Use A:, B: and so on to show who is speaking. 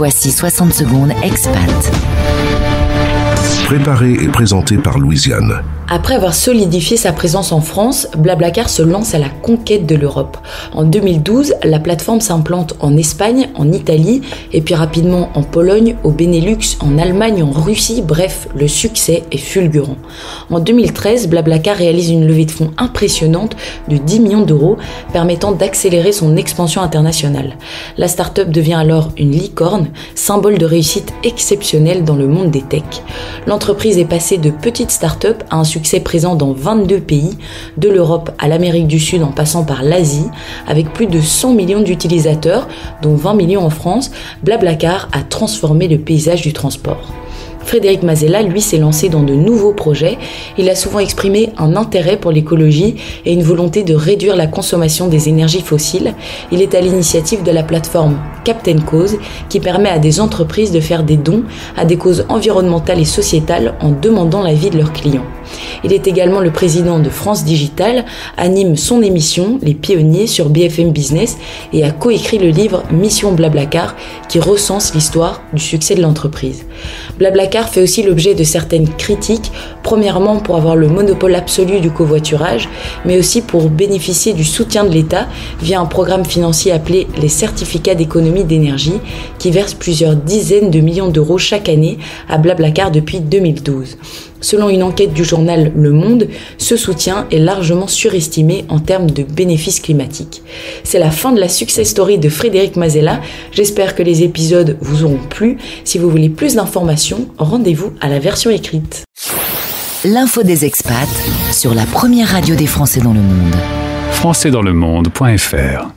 A: Voici 60 secondes expat.
B: Préparé et présenté par Louisiane.
C: Après avoir solidifié sa présence en France, Blablacar se lance à la conquête de l'Europe. En 2012, la plateforme s'implante en Espagne, en Italie et puis rapidement en Pologne, au Benelux, en Allemagne, en Russie. Bref, le succès est fulgurant. En 2013, Blablacar réalise une levée de fonds impressionnante de 10 millions d'euros, permettant d'accélérer son expansion internationale. La start-up devient alors une licorne, symbole de réussite exceptionnelle dans le monde des techs. L'entreprise est passée de petite start-up à un succès présent dans 22 pays, de l'Europe à l'Amérique du Sud en passant par l'Asie, avec plus de 100 millions d'utilisateurs, dont 20 millions en France. Blablacar a transformé le paysage du transport. Frédéric Mazella, lui, s'est lancé dans de nouveaux projets. Il a souvent exprimé un intérêt pour l'écologie et une volonté de réduire la consommation des énergies fossiles. Il est à l'initiative de la plateforme Captain Cause, qui permet à des entreprises de faire des dons à des causes environnementales et sociétales en demandant l'avis de leurs clients. Il est également le président de France Digital, anime son émission Les Pionniers sur BFM Business et a coécrit le livre Mission Blablacar qui recense l'histoire du succès de l'entreprise. Blablacar fait aussi l'objet de certaines critiques, premièrement pour avoir le monopole absolu du covoiturage, mais aussi pour bénéficier du soutien de l'État via un programme financier appelé les certificats d'économie d'énergie qui verse plusieurs dizaines de millions d'euros chaque année à Blablacar depuis 2012. Selon une enquête du journal Le Monde, ce soutien est largement surestimé en termes de bénéfices climatiques. C'est la fin de la success story de Frédéric Mazella. J'espère que les épisodes vous auront plu. Si vous voulez plus d'informations, rendez-vous à la version écrite.
A: L'info des expats sur la première radio des Français dans le monde.
D: Françaisdanslemonde.fr